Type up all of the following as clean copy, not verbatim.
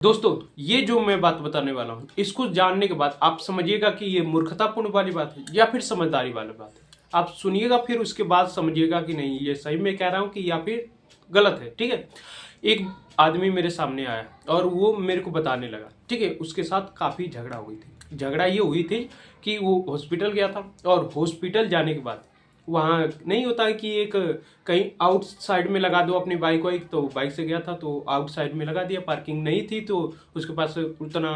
दोस्तों, ये जो मैं बात बताने वाला हूँ, इसको जानने के बाद आप समझिएगा कि ये मूर्खतापूर्ण वाली बात है या फिर समझदारी वाली बात है। आप सुनिएगा, फिर उसके बाद समझिएगा कि नहीं ये सही में कह रहा हूँ कि या फिर गलत है। ठीक है। एक आदमी मेरे सामने आया और वो मेरे को बताने लगा। ठीक है। उसके साथ काफ़ी झगड़ा हुई थी। झगड़ा ये हुई थी कि वो हॉस्पिटल गया था और हॉस्पिटल जाने के बाद वहाँ नहीं होता है कि एक कहीं आउट साइड में लगा दो अपनी बाइक वाइक, तो बाइक से गया था तो आउट साइड में लगा दिया। पार्किंग नहीं थी तो उसके पास उतना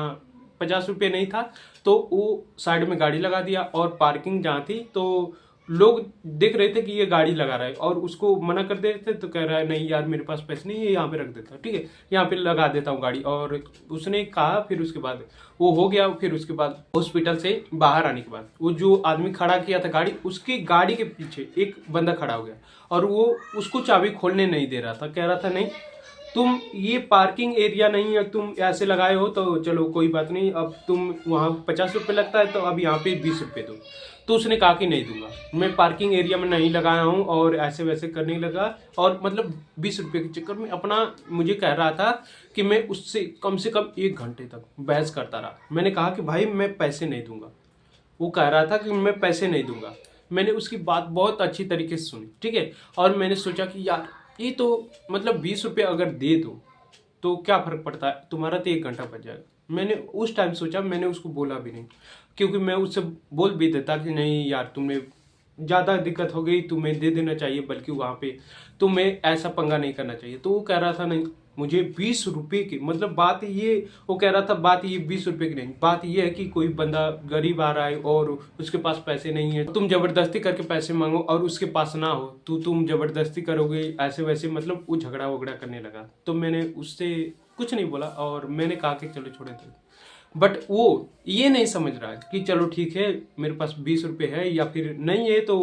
50 रुपये नहीं था, तो वो साइड में गाड़ी लगा दिया। और पार्किंग जहाँ थी तो लोग देख रहे थे कि ये गाड़ी लगा रहा है और उसको मना कर दे रहे थे, तो कह रहा है नहीं यार मेरे पास पैसे नहीं है, यहाँ पे रख देता हूँ। ठीक है, यहाँ पे लगा देता हूँ गाड़ी। और उसने कहा, फिर उसके बाद वो हो गया। फिर उसके बाद हॉस्पिटल से बाहर आने के बाद वो जो आदमी खड़ा किया था गाड़ी, उसकी गाड़ी के पीछे एक बंदा खड़ा हो गया और वो उसको चाबी खोलने नहीं दे रहा था। कह रहा था नहीं, तुम ये पार्किंग एरिया नहीं है, तुम ऐसे लगाए हो तो चलो कोई बात नहीं, अब तुम वहाँ 50 रुपये लगता है तो अब यहाँ पे 20 रुपये दो। तो उसने कहा कि नहीं दूंगा, मैं पार्किंग एरिया में नहीं लगाया हूँ और ऐसे वैसे करने लगा। और मतलब 20 रुपये के चक्कर में अपना मुझे कह रहा था कि मैं उससे कम 1 घंटे तक बहस करता रहा। मैंने कहा कि भाई मैं पैसे नहीं दूंगा। वो कह रहा था कि मैं पैसे नहीं दूंगा। मैंने उसकी बात बहुत अच्छी तरीके से सुनी। ठीक है। और मैंने सोचा कि यार ये तो मतलब 20 रुपये अगर दे दो तो क्या फर्क पड़ता है, तुम्हारा तो 1 घंटा बच जाएगा। मैंने उस टाइम सोचा, मैंने उसको बोला भी नहीं, क्योंकि मैं उससे बोल भी देता कि नहीं यार तुमने ज़्यादा दिक्कत हो गई, तुम्हें दे देना चाहिए, बल्कि वहाँ पे तुम्हें ऐसा पंगा नहीं करना चाहिए। तो वो कह रहा था नहीं, मुझे 20 रुपये की, मतलब बात ये, वो कह रहा था बात ये 20 रुपये की नहीं, बात ये है कि कोई बंदा गरीब आ रहा है और उसके पास पैसे नहीं है, तुम जबरदस्ती करके पैसे मांगो और उसके पास ना हो तो तुम जबरदस्ती करोगे ऐसे वैसे, मतलब वो झगड़ा वगड़ा करने लगा। तो मैंने उससे कुछ नहीं बोला और मैंने कहा कि चलो छोड़े थे। बट वो ये नहीं समझ रहा है कि चलो ठीक है मेरे पास 20 रुपये है या फिर नहीं है तो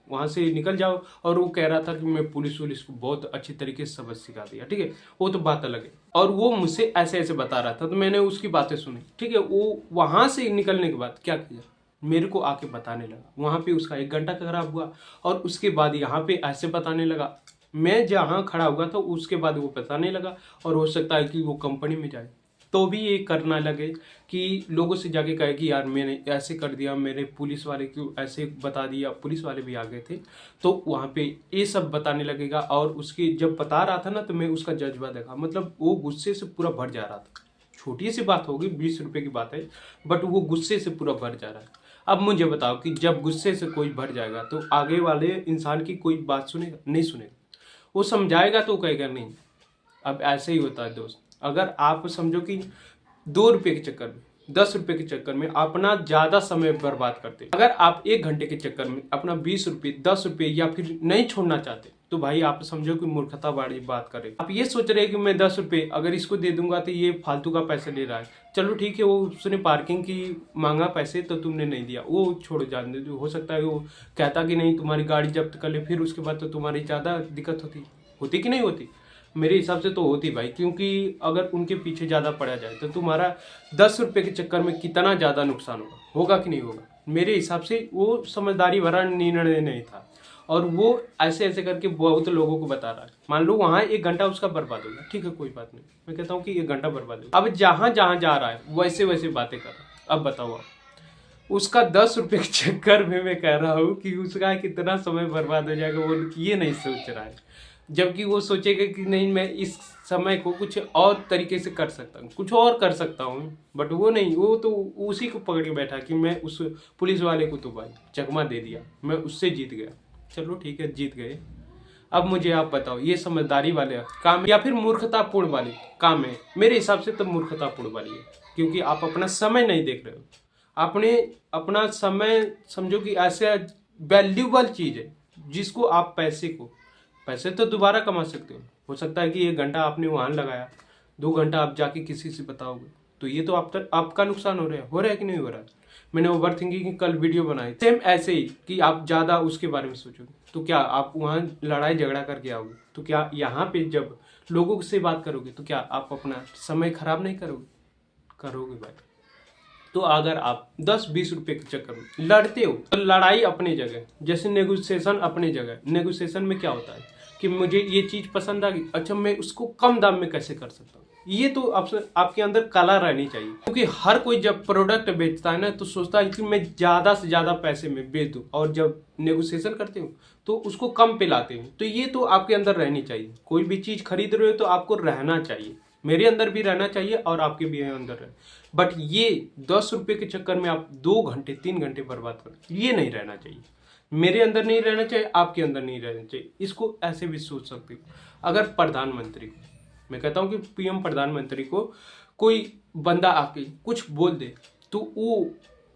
वहाँ से निकल जाओ। और वो कह रहा था कि मैं पुलिस वुलिस को बहुत अच्छी तरीके से सबक सिखा दिया। ठीक है, वो तो बात अलग है। और वो मुझसे ऐसे ऐसे बता रहा था तो मैंने उसकी बातें सुनी। ठीक है, वो वहाँ से निकलने के बाद क्या किया, मेरे को आके बताने लगा। वहाँ पे उसका 1 घंटा खराब हुआ और उसके बाद यहाँ पे ऐसे बताने लगा। मैं जहाँ खड़ा हुआ था उसके बाद वो बताने लगा। और हो सकता है कि वो कंपनी में जाए तो भी ये करना लगे कि लोगों से जाके कहे कि यार मैंने ऐसे कर दिया, मेरे पुलिस वाले क्यों ऐसे बता दिया। पुलिस वाले भी आ गए थे तो वहाँ पे ये सब बताने लगेगा। और उसकी जब बता रहा था ना तो मैं उसका जज्बा देखा, मतलब वो गुस्से से पूरा भर जा रहा था। छोटी सी बात होगी, 20 रुपये की बात है, बट वो गुस्से से पूरा भर जा रहा है। अब मुझे बताओ कि जब गुस्से से कोई भर जाएगा तो आगे वाले इंसान की कोई बात सुनेगा? नहीं सुनेगा। वो समझाएगा तो कहेगा नहीं। अब ऐसे ही होता है दोस्त, अगर आप समझो कि 2 रुपये के चक्कर में, 10 रुपये के चक्कर में अपना ज़्यादा समय बर्बाद करते, अगर आप 1 घंटे के चक्कर में अपना 20 रुपये, 10 रुपये या फिर नहीं छोड़ना चाहते, तो भाई आप समझो कि मूर्खता वाली बात करें। आप ये सोच रहे हैं कि मैं 10 रुपये अगर इसको दे दूंगा तो ये फालतू का पैसा ले रहा है। चलो ठीक है, वो उसने पार्किंग की मांगा पैसे तो तुमने नहीं दिया, वो छोड़ो, जान दे। हो सकता है वो कहता कि नहीं तुम्हारी गाड़ी जब्त कर ले, फिर उसके बाद तो तुम्हारी ज़्यादा दिक्कत होती कि नहीं होती? मेरे हिसाब से तो होती भाई, क्योंकि अगर उनके पीछे ज़्यादा पड़ा जाए तो तुम्हारा 10 रुपये के चक्कर में कितना ज़्यादा नुकसान होगा कि नहीं होगा? मेरे हिसाब से वो समझदारी भरा निर्णय नहीं था और वो ऐसे ऐसे करके बहुत लोगों को बता रहा है। मान लो वहाँ 1 घंटा उसका बर्बाद होगा, ठीक है कोई बात नहीं, मैं कहता हूँ कि 1 घंटा बर्बाद होगा। अब जहाँ जहाँ जा रहा है वैसे वैसे बातें कर रहा है। अब बताओ आप, उसका 10 रुपये के चक्कर में मैं कह रहा हूँ कि उसका कितना समय बर्बाद हो जाएगा वो ये नहीं सोच रहा है। जबकि वो सोचेगा कि नहीं मैं इस समय को कुछ और तरीके से कर सकता हूँ, कुछ और कर सकता हूँ, बट वो नहीं, वो तो उसी को पकड़ के बैठा कि मैं उस पुलिस वाले को तो भाई चकमा दे दिया, मैं उससे जीत गया। चलो ठीक है, जीत गए। अब मुझे आप बताओ ये समझदारी वाले काम या फिर मूर्खतापूर्ण वाली काम है? मेरे हिसाब से तो मूर्खतापूर्ण वाली है, क्योंकि आप अपना समय नहीं देख रहे हो। आपने अपना समय समझो कि ऐसे वैल्यूबल चीज़ है जिसको आप पैसे तो दोबारा कमा सकते हो सकता है कि 1 घंटा आपने वहाँ लगाया, 2 घंटा आप जाके किसी से बताओगे तो ये तो आपका नुकसान हो रहा है कि नहीं हो रहा है? मैंने ओवर थिंकिंग की कल वीडियो बनाई, सेम ऐसे ही कि आप ज़्यादा उसके बारे में सोचोगे तो क्या आप वहाँ लड़ाई झगड़ा करके आओगे? तो क्या यहाँ पे जब लोगों से बात करोगे तो क्या आप अपना समय खराब नहीं करोगे भाई? तो अगर आप 10-20 रुपये के चक्कर में लड़ते हो तो लड़ाई अपनी जगह, जैसे नेगोशिएशन अपनी जगह। नेगोशिएशन में क्या होता है कि मुझे ये चीज़ पसंद आ गई, अच्छा मैं उसको कम दाम में कैसे कर सकता हूँ, ये तो आपके अंदर कला रहनी चाहिए, क्योंकि हर कोई जब प्रोडक्ट बेचता है ना तो सोचता है कि मैं ज़्यादा से ज़्यादा पैसे में बेच दूँ, और जब नेगोशिएशन करते हूँ तो उसको कम पे लाते हूँ। तो ये तो आपके अंदर रहनी चाहिए। कोई भी चीज़ खरीद रहे हो तो आपको रहना चाहिए, मेरे अंदर भी रहना चाहिए और आपके भी अंदर रहे। बट ये 10 रुपये के चक्कर में आप 2 घंटे 3 घंटे बर्बाद कर, ये नहीं रहना चाहिए। मेरे अंदर नहीं रहना चाहिए, आपके अंदर नहीं रहना चाहिए। इसको ऐसे भी सोच सकते हो, अगर प्रधानमंत्री को, मैं कहता हूँ कि पीएम प्रधानमंत्री को कोई बंदा आके कुछ बोल दे तो वो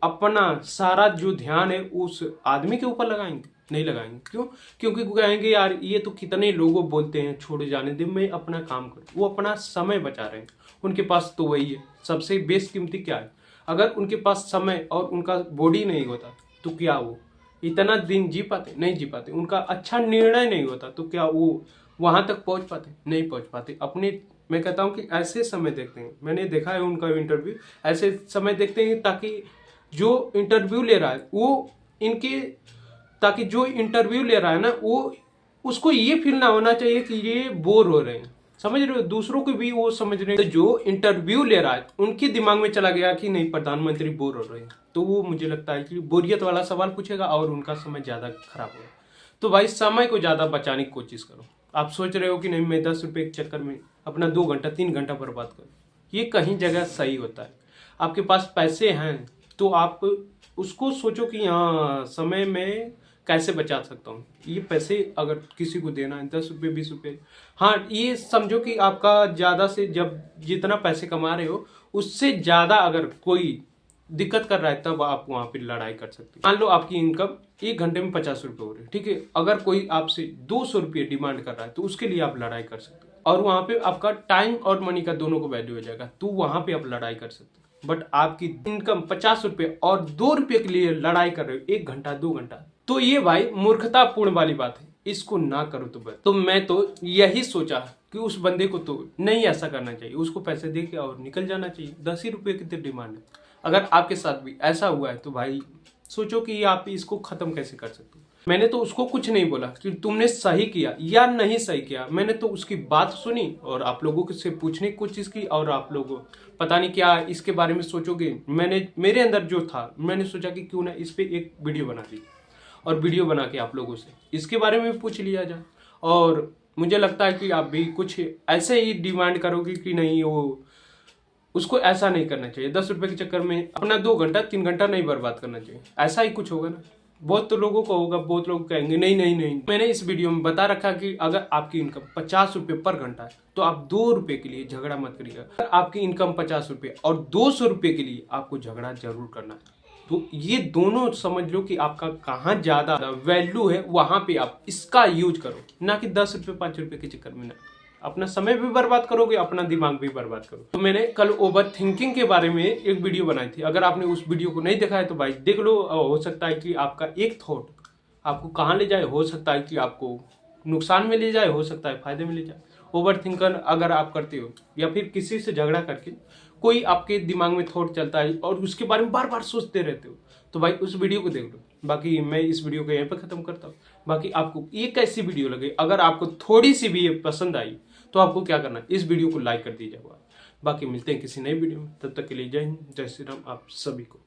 अपना सारा जो ध्यान है उस आदमी के ऊपर लगाएंगे? नहीं लगाएंगे। क्यों? क्योंकि वो कहेंगे यार ये तो कितने लोगों बोलते हैं छोड़े जाने दे, मैं अपना काम करूँ। वो अपना समय बचा रहे हैं, उनके पास तो वही है सबसे बेशकीमती। क्या है? अगर उनके पास समय और उनका बॉडी नहीं होता तो क्या वो इतना दिन जी पाते? नहीं जी पाते। उनका अच्छा निर्णय नहीं होता तो क्या वो वहां तक पहुंच पाते? नहीं पहुंच पाते। अपने मैं कहता हूं कि ऐसे समय देखते हैं, मैंने देखा है उनका इंटरव्यू, ऐसे समय देखते हैं ताकि जो इंटरव्यू ले रहा है वो इनके, ताकि जो इंटरव्यू ले रहा है ना वो उसको ये फील ना होना चाहिए कि ये बोर हो रहे हैं। समझ रहे हो? दूसरों को भी वो समझ रहे हैं। तो जो इंटरव्यू ले रहा है उनके दिमाग में चला गया कि नहीं प्रधानमंत्री बोर हो रहे हैं, तो वो मुझे लगता है कि बोरियत वाला सवाल पूछेगा और उनका समय ज्यादा खराब होगा। तो भाई समय को ज्यादा बचाने की कोशिश करो। आप सोच रहे हो कि नहीं मैं 10 रुपए के चक्कर में अपना 2 घंटा 3 घंटा बर्बाद करूं, ये कहीं जगह सही होता है। आपके पास पैसे हैं तो आप उसको सोचो कि हाँ समय में कैसे बचा सकता हूँ। ये पैसे अगर किसी को देना है 10 रुपये 20 रुपये, हाँ ये समझो कि आपका ज़्यादा से, जब जितना पैसे कमा रहे हो उससे ज़्यादा अगर कोई दिक्कत कर रहा है तब आप वहाँ पे लड़ाई कर सकते हो। मान लो आपकी इनकम 1 घंटे में 50 रुपये हो रही है, ठीक है। अगर कोई आपसे 200 रुपये डिमांड कर रहा है तो उसके लिए आप लड़ाई कर सकते हो, और वहाँ पे आपका टाइम और मनी का दोनों को वैल्यू हो जाएगा, तो वहाँ पे आप लड़ाई कर सकते हो। बट आपकी इनकम 50 रुपये और 2 रुपये के लिए लड़ाई कर रहे हो 1 घंटा 2 घंटा, तो ये भाई मूर्खतापूर्ण वाली बात है। इसको ना करो तो बस। तो मैं तो यही सोचा कि उस बंदे को तो नहीं ऐसा करना चाहिए, उसको पैसे दे के और निकल जाना चाहिए। 10 ही रुपये की डिमांड है। अगर आपके साथ भी ऐसा हुआ है तो भाई सोचो कि आप इसको खत्म कैसे कर सकते हो। मैंने तो उसको कुछ नहीं बोला कि तुमने सही किया या नहीं सही किया, मैंने तो उसकी बात सुनी और आप लोगों से पूछने की कोशिश की, और आप लोगों पता नहीं क्या इसके बारे में सोचोगे। मैंने मेरे अंदर जो था मैंने सोचा कि क्यों ना इस पे एक वीडियो बना दी, और वीडियो बना के आप लोगों से इसके बारे में पूछ लिया जाए। और मुझे लगता है कि आप भी कुछ ऐसे ही डिमांड करोगे कि नहीं वो उसको ऐसा नहीं करना चाहिए, 10 रुपए के चक्कर में अपना 2 घंटा 3 घंटा नहीं बर्बाद करना चाहिए। ऐसा ही कुछ होगा ना, बहुत तो लोगों को होगा, बहुत लोग कहेंगे नहीं नहीं नहीं। मैंने इस वीडियो में बता रखा कि अगर आपकी इनकम 50 रुपये पर घंटा है तो आप 2 रुपये के लिए झगड़ा मत करिएगा। अगर आपकी इनकम 50 रुपये और 200 रुपये के लिए आपको झगड़ा जरूर करना है। तो ये दोनों समझ लो कि आपका कहाँ ज्यादा वैल्यू है, वहां पे आप इसका यूज करो, ना कि 10 रुपये 5 रुपये के चक्कर में। ना अपना समय भी बर्बाद करोगे, अपना दिमाग भी बर्बाद करो। तो मैंने कल ओवर थिंकिंग के बारे में एक वीडियो बनाई थी, अगर आपने उस वीडियो को नहीं देखा है तो भाई देख लो। हो सकता है कि आपका एक थॉट आपको कहाँ ले जाए, हो सकता है कि आपको नुकसान में ले जाए, हो सकता है फायदे में ले जाए। ओवर थिंकर अगर आप करते हो या फिर किसी से झगड़ा करके कोई आपके दिमाग में थॉट चलता है और उसके बारे में बार बार सोचते रहते हो, तो भाई उस वीडियो को देख लो। बाकी मैं इस वीडियो को यहीं पर खत्म करता हूँ। बाकी आपको ये कैसी वीडियो लगे, अगर आपको थोड़ी सी भी ये पसंद आई तो आपको क्या करना है, इस वीडियो को लाइक कर दीजिएगा। बाकी मिलते हैं किसी नई वीडियो में, तब तक के लिए जय हिंद जय श्री राम आप सभी को।